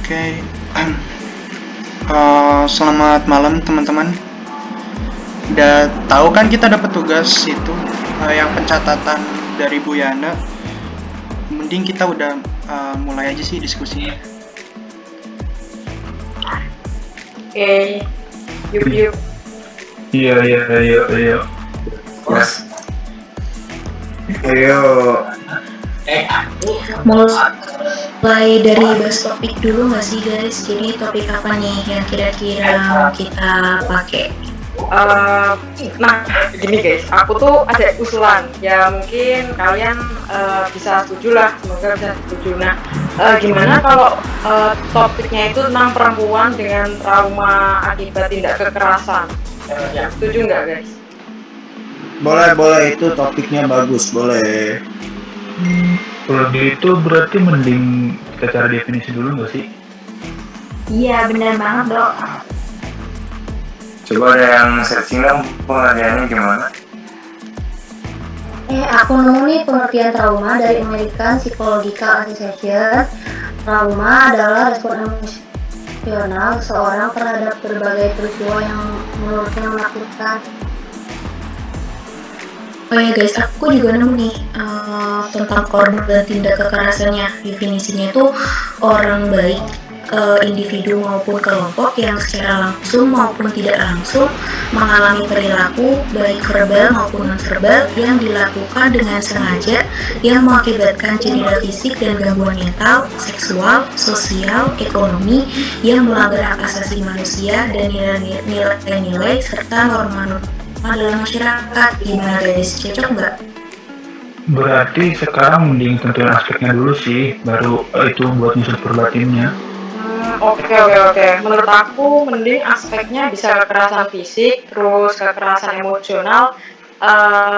Oke, selamat malam teman-teman. Udah tahu kan kita dapat tugas itu yang pencatatan dari Bu Yana. Mending kita udah mulai aja sih diskusinya. Oke, yuk. Iya. Mas, Ayo. Mulai dari bahas topik dulu nggak sih guys? Jadi topik apa nih yang kira-kira mau kita pakai? Nah, gini guys, aku tuh ada usulan. Ya mungkin kalian bisa setuju lah, semoga bisa setuju. Nah, gimana kalau topiknya itu tentang perempuan dengan trauma akibat tindak kekerasan? Setuju nggak guys? boleh itu topiknya bagus, boleh. Kalau gitu berarti mending kita cari definisi dulu nggak sih? Iya benar banget dok. Coba ada yang searching dong pengertiannya gimana? Aku nemu nih pengertian trauma dari American Psychological Association. Trauma adalah respon emosional seseorang terhadap berbagai peristiwa yang menurutnya menakutkan. Oh ya guys, aku juga nemu nih tentang korban dan tindak kekerasannya. Definisinya itu orang baik, individu maupun kelompok yang secara langsung maupun tidak langsung mengalami perilaku baik verbal maupun non-verbal yang dilakukan dengan sengaja yang mengakibatkan cedera fisik dan gangguan mental, seksual, sosial, ekonomi yang melanggar hak asasi manusia dan nilai-nilai serta norma dalam masyarakat. Gimana guys, cocok nggak? Berarti sekarang mending tentuin aspeknya dulu sih, baru itu buat nyusun perbatinnya. Oke. Menurut aku mending aspeknya bisa kekerasan fisik, terus kekerasan emosional.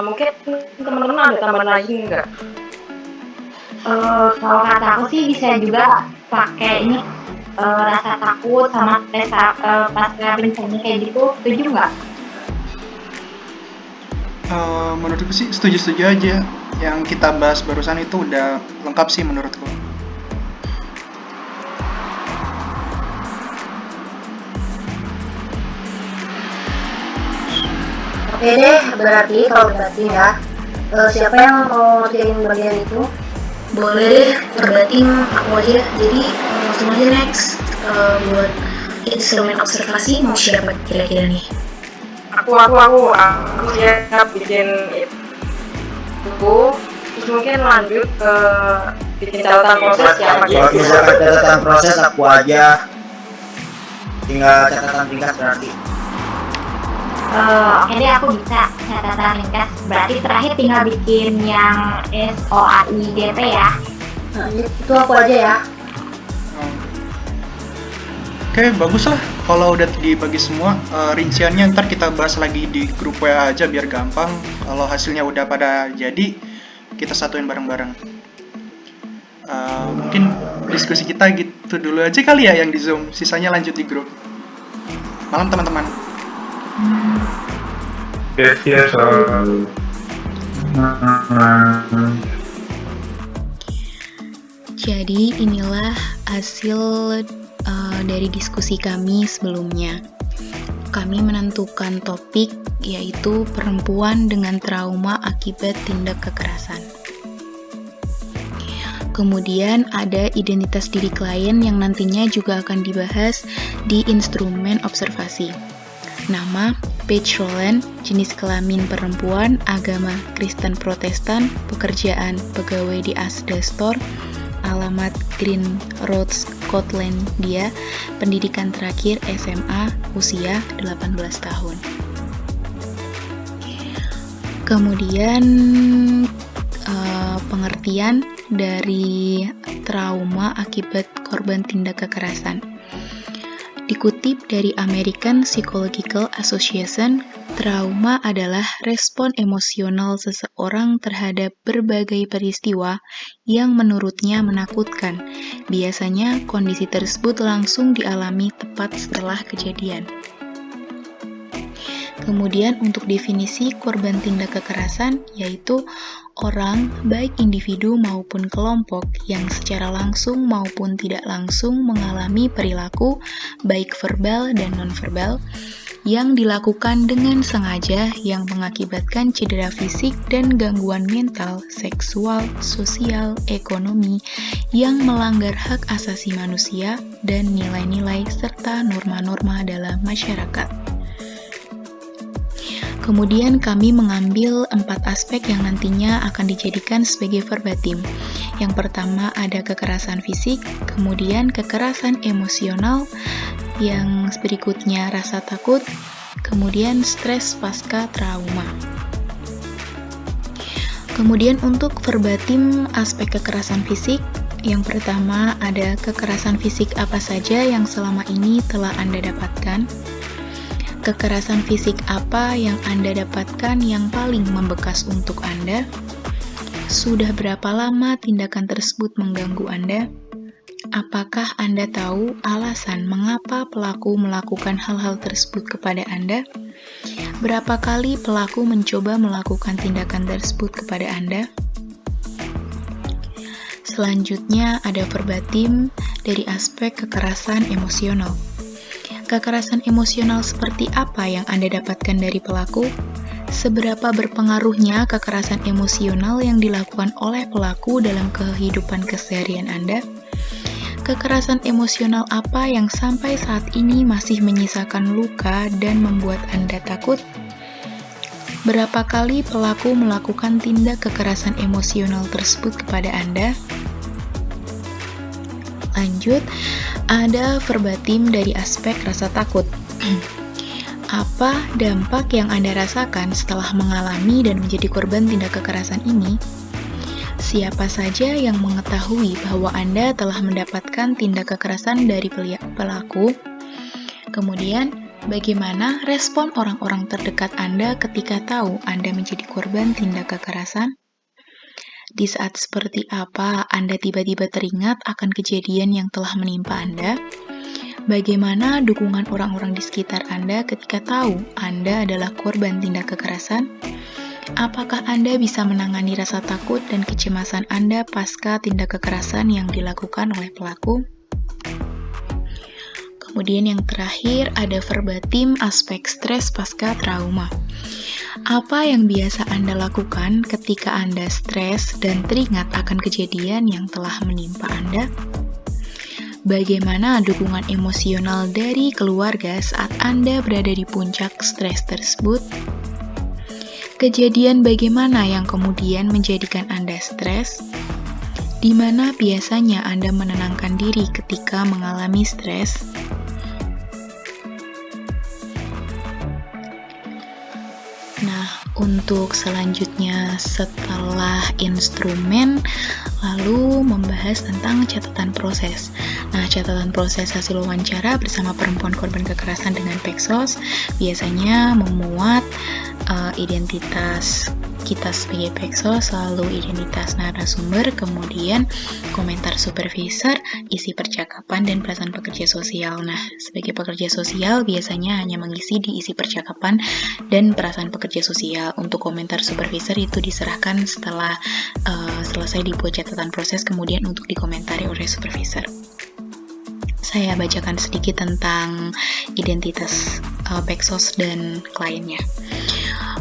Mungkin teman-teman ada tambahan lagi nggak? Kalau kata aku sih bisa juga pakai ini rasa takut sama pasca bencana kayak gitu, setuju nggak? Menurutku sih setuju-setuju aja. Yang kita bahas barusan itu udah lengkap sih menurutku. Oke deh, berarti kalau berarti ya, siapa yang mau ngerjain bagian itu? Boleh deh, perbatin aku aja. Jadi langsung aja next. Buat instrumen observasi mau siapa kira-kira nih? Aku siap bikin itu. Terus mungkin lanjut ke bikin catatan proses ya. Kalau misalkan catatan proses aku aja, tinggal catatan ringkas berarti. Oke deh, aku bisa catatan ringkas. Berarti terakhir tinggal bikin yang SOAIDP ya. Nah, itu aku aja ya. Oke, bagus lah. Kalau udah dibagi semua, rinciannya ntar kita bahas lagi di grup WA aja biar gampang. Kalau hasilnya udah pada jadi, kita satuin bareng-bareng. Mungkin diskusi kita gitu dulu aja kali ya yang di Zoom. Sisanya lanjut di grup. Malam teman-teman. Yes. Jadi inilah hasil dari diskusi kami sebelumnya. Kami menentukan topik yaitu perempuan dengan trauma akibat tindak kekerasan. Kemudian ada identitas diri klien yang nantinya juga akan dibahas di instrumen observasi. Nama, Paige Rowland, jenis kelamin perempuan, agama Kristen Protestan, pekerjaan pegawai di Asda Store, alamat Green Road, Skotlandia, pendidikan terakhir SMA, usia 18 tahun. Kemudian pengertian dari trauma akibat korban tindak kekerasan. Dikutip dari American Psychological Association, trauma adalah respon emosional seseorang terhadap berbagai peristiwa yang menurutnya menakutkan. Biasanya kondisi tersebut langsung dialami tepat setelah kejadian. Kemudian untuk definisi korban tindak kekerasan, yaitu orang, baik individu maupun kelompok, yang secara langsung maupun tidak langsung mengalami perilaku, baik verbal dan nonverbal, yang dilakukan dengan sengaja yang mengakibatkan cedera fisik dan gangguan mental, seksual, sosial, ekonomi, yang melanggar hak asasi manusia dan nilai-nilai serta norma-norma dalam masyarakat. Kemudian kami mengambil 4 aspek yang nantinya akan dijadikan sebagai verbatim. Yang pertama ada kekerasan fisik, kemudian kekerasan emosional, yang berikutnya rasa takut, kemudian stres pasca trauma. Kemudian untuk verbatim aspek kekerasan fisik, yang pertama ada kekerasan fisik apa saja yang selama ini telah Anda dapatkan. Kekerasan fisik apa yang Anda dapatkan yang paling membekas untuk Anda? Sudah berapa lama tindakan tersebut mengganggu Anda? Apakah Anda tahu alasan mengapa pelaku melakukan hal-hal tersebut kepada Anda? Berapa kali pelaku mencoba melakukan tindakan tersebut kepada Anda? Selanjutnya ada verbatim dari aspek kekerasan emosional. Kekerasan emosional seperti apa yang Anda dapatkan dari pelaku? Seberapa berpengaruhnya kekerasan emosional yang dilakukan oleh pelaku dalam kehidupan keseharian Anda? Kekerasan emosional apa yang sampai saat ini masih menyisakan luka dan membuat Anda takut? Berapa kali pelaku melakukan tindak kekerasan emosional tersebut kepada Anda? Lanjut, ada verbatim dari aspek rasa takut. Apa dampak yang Anda rasakan setelah mengalami dan menjadi korban tindak kekerasan ini? Siapa saja yang mengetahui bahwa Anda telah mendapatkan tindak kekerasan dari pelaku? Kemudian, bagaimana respon orang-orang terdekat Anda ketika tahu Anda menjadi korban tindak kekerasan? Di saat seperti apa Anda tiba-tiba teringat akan kejadian yang telah menimpa Anda? Bagaimana dukungan orang-orang di sekitar Anda ketika tahu Anda adalah korban tindak kekerasan? Apakah Anda bisa menangani rasa takut dan kecemasan Anda pasca tindak kekerasan yang dilakukan oleh pelaku? Kemudian yang terakhir ada verbatim aspek stres pasca trauma. Apa yang biasa Anda lakukan ketika Anda stres dan teringat akan kejadian yang telah menimpa Anda? Bagaimana dukungan emosional dari keluarga saat Anda berada di puncak stres tersebut? Kejadian bagaimana yang kemudian menjadikan Anda stres? Di mana biasanya Anda menenangkan diri ketika mengalami stres? Nah, untuk selanjutnya setelah instrumen, lalu membahas tentang catatan proses. Nah, catatan proses hasil wawancara bersama perempuan korban kekerasan dengan Pexos biasanya memuat identitas kita sebagai Pexos, lalu identitas narasumber, kemudian komentar supervisor, isi percakapan, dan perasaan pekerja sosial. Nah, sebagai pekerja sosial biasanya hanya mengisi di isi percakapan dan perasaan pekerja sosial. Untuk komentar supervisor itu diserahkan setelah selesai dibuat catatan proses, kemudian untuk dikomentari oleh supervisor. Saya bacakan sedikit tentang identitas Pexos dan kliennya.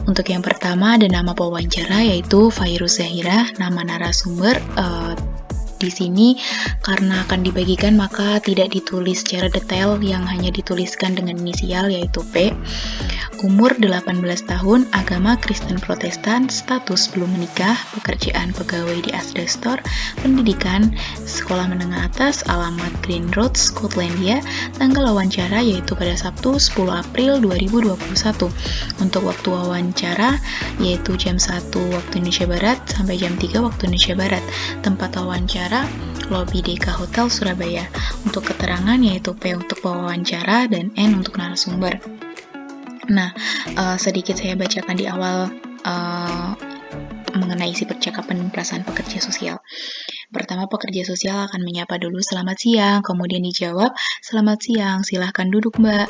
Untuk yang pertama ada nama pewawancara yaitu Fairuz Zahira, nama narasumber di sini karena akan dibagikan maka tidak ditulis secara detail, yang hanya dituliskan dengan inisial yaitu P. Umur 18 tahun, agama Kristen Protestan, status belum menikah, pekerjaan pegawai di Asda Store, pendidikan sekolah menengah atas, alamat Green Road, Skotlandia, tanggal wawancara yaitu pada Sabtu 10 April 2021. Untuk waktu wawancara yaitu jam 1 waktu Indonesia Barat sampai jam 3 waktu Indonesia Barat. Tempat wawancara Lobi DK Hotel Surabaya. Untuk keterangan yaitu P untuk pewawancara dan N untuk narasumber. Nah, sedikit saya bacakan di awal mengenai isi percakapan perasaan pekerja sosial. Pertama, pekerja sosial akan menyapa dulu selamat siang, kemudian dijawab selamat siang, silahkan duduk Mbak.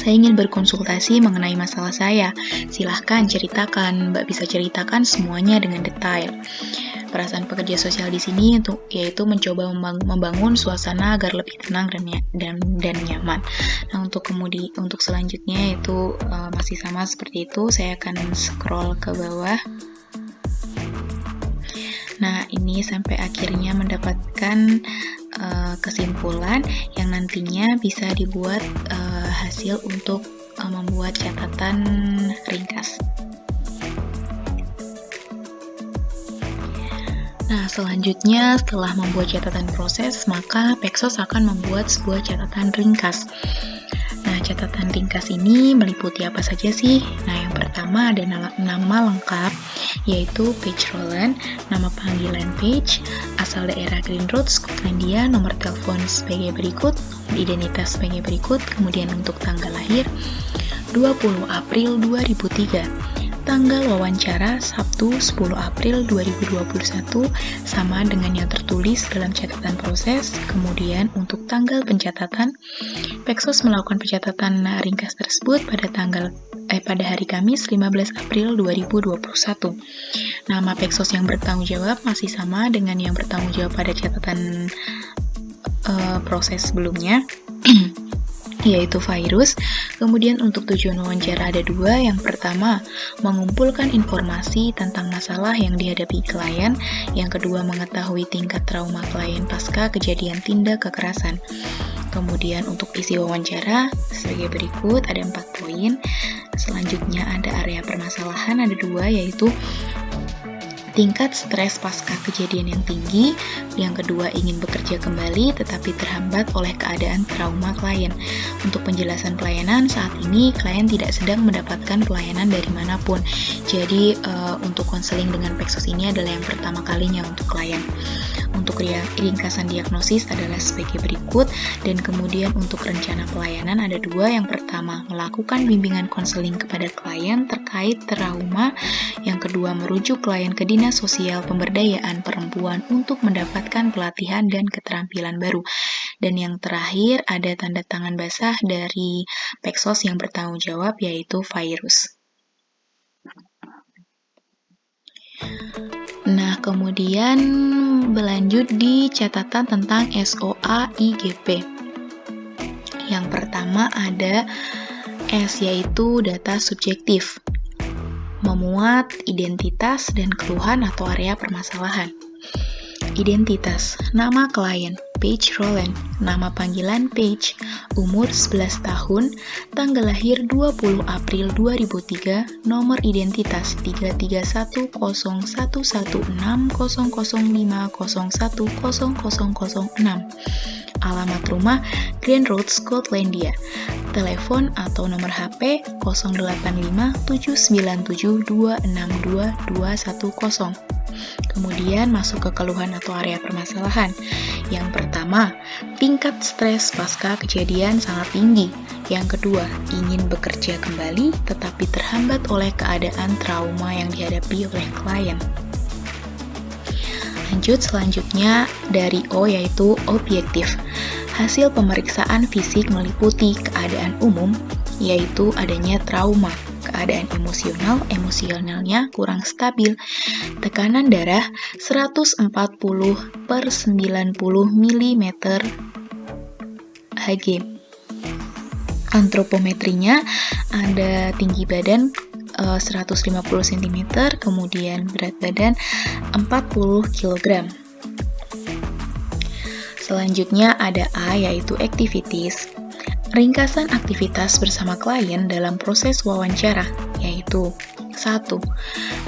saya ingin berkonsultasi mengenai masalah saya. Silahkan ceritakan, Mbak bisa ceritakan semuanya dengan detail. Perasaan pekerja sosial di sini yaitu mencoba membangun suasana agar lebih tenang dan nyaman. Nah, untuk selanjutnya itu masih sama seperti itu. Saya akan scroll ke bawah. Nah, ini sampai akhirnya mendapatkan kesimpulan yang nantinya bisa dibuat hasil untuk membuat catatan ringkas. Nah, selanjutnya setelah membuat catatan proses, maka Pexos akan membuat sebuah catatan ringkas. Nah, catatan ringkas ini meliputi apa saja sih? Nah, yang pertama ada nama lengkap, yaitu Paige Rowland, nama panggilan Paige, asal daerah Green Road, Skotlandia, nomor telepon sebagai berikut, identitas sebagai berikut, kemudian untuk tanggal lahir 20 April 2003. Tanggal wawancara Sabtu 10 April 2021 sama dengan yang tertulis dalam catatan proses. Kemudian untuk tanggal pencatatan, Pexos melakukan pencatatan ringkas tersebut pada hari Kamis 15 April 2021. Nama Pexos yang bertanggung jawab masih sama dengan yang bertanggung jawab pada catatan proses sebelumnya. Yaitu virus. Kemudian untuk tujuan wawancara ada dua. Yang pertama, mengumpulkan informasi tentang masalah yang dihadapi klien. Yang kedua, mengetahui tingkat trauma klien pasca kejadian tindak kekerasan. Kemudian untuk isi wawancara sebagai berikut, ada 4 poin. Selanjutnya ada area permasalahan, ada 2, yaitu tingkat stres pasca kejadian yang tinggi. Yang kedua, ingin bekerja kembali tetapi terhambat oleh keadaan trauma klien. Untuk penjelasan pelayanan, saat ini klien tidak sedang mendapatkan pelayanan dari manapun. Jadi untuk konseling dengan Pexos ini adalah yang pertama kalinya untuk klien. Untuk ringkasan diagnosis adalah sebagai berikut, dan kemudian untuk rencana pelayanan ada 2. Yang pertama, melakukan bimbingan konseling kepada klien terkait trauma. Yang kedua, merujuk klien ke Dinas Sosial Pemberdayaan Perempuan untuk mendapatkan pelatihan dan keterampilan baru. Dan yang terakhir, ada tanda tangan basah dari Pexos yang bertanggung jawab, yaitu virus. Nah, kemudian berlanjut di catatan tentang SOA IGP. Yang pertama ada S, yaitu data subjektif, memuat identitas dan keluhan atau area permasalahan. Identitas, nama klien Paige Rowland, nama panggilan Paige, umur 11 tahun, tanggal lahir 20 April 2003, nomor identitas 331116005005006, alamat rumah Green Road, Skotlandia, telepon atau nomor HP 085797262210. Kemudian masuk ke keluhan atau area permasalahan. Yang pertama, tingkat stres pasca kejadian sangat tinggi. Yang kedua, ingin bekerja kembali tetapi terhambat oleh keadaan trauma yang dihadapi oleh klien. Lanjut selanjutnya dari O, yaitu objektif. Hasil pemeriksaan fisik meliputi keadaan umum, yaitu adanya trauma, keadaan emosionalnya kurang stabil, tekanan darah 140/90 mm Hg. Antropometrinya ada tinggi badan 150 cm, kemudian berat badan 40 kg. Selanjutnya ada A, yaitu activities. Ringkasan aktivitas bersama klien dalam proses wawancara, yaitu 1.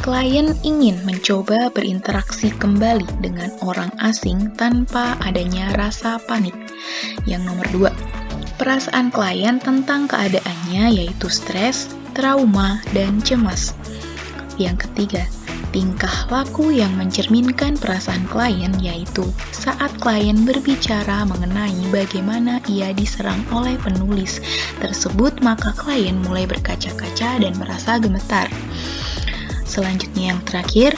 Klien ingin mencoba berinteraksi kembali dengan orang asing tanpa adanya rasa panik. Yang nomor 2, perasaan klien tentang keadaannya yaitu stres, trauma, dan cemas. Yang ketiga, tingkah laku yang mencerminkan perasaan klien, yaitu saat klien berbicara mengenai bagaimana ia diserang oleh penulis tersebut, maka klien mulai berkaca-kaca dan merasa gemetar. Selanjutnya yang terakhir,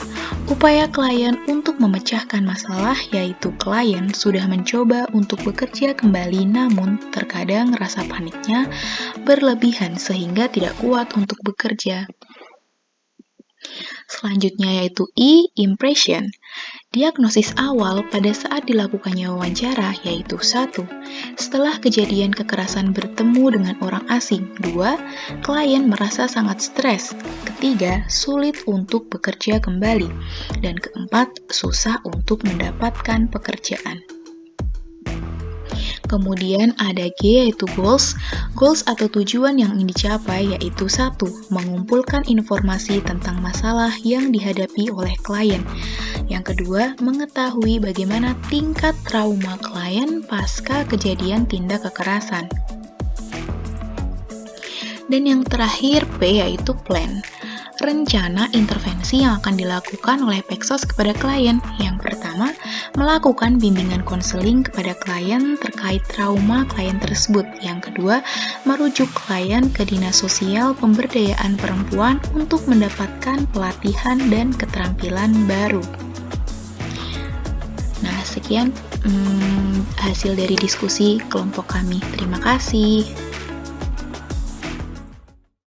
upaya klien untuk memecahkan masalah, yaitu klien sudah mencoba untuk bekerja kembali namun terkadang rasa paniknya berlebihan sehingga tidak kuat untuk bekerja. Selanjutnya yaitu I, impression. Diagnosis awal pada saat dilakukannya wawancara yaitu 1. Setelah kejadian kekerasan bertemu dengan orang asing. 2. Klien merasa sangat stres. 3. Sulit untuk bekerja kembali. Dan 4. Susah untuk mendapatkan pekerjaan. Kemudian ada G yaitu goals. Goals atau tujuan yang ingin dicapai yaitu 1. Mengumpulkan informasi tentang masalah yang dihadapi oleh klien. Yang kedua, mengetahui bagaimana tingkat trauma klien pasca kejadian tindak kekerasan. Dan yang terakhir P yaitu plan. Rencana intervensi yang akan dilakukan oleh Pexos kepada klien. Yang pertama, melakukan bimbingan konseling kepada klien terkait trauma klien tersebut. Yang kedua, merujuk klien ke Dinas Sosial Pemberdayaan Perempuan untuk mendapatkan pelatihan dan keterampilan baru. Nah, sekian hasil dari diskusi kelompok kami. Terima kasih.